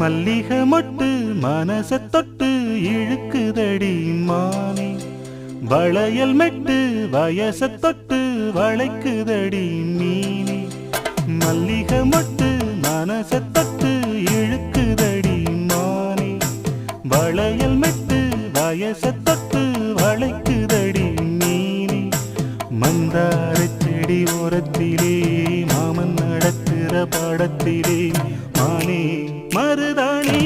மல்லிகை மொட்டு மனச தொட்டு இழுக்குதடி மானே வளையல் மெட்டு வயச தொட்டு வளைக்குதடி மீனே மல்லிகை மொட்டு மனச தொட்டு இழுக்குதடி மானே வளையல் மெட்டு வயச தொட்டு வளைக்குதடி மீனே மந்தார செடி ஓரத்திலே மாமன் நடத்துற படத்திலே மானே மருதாணி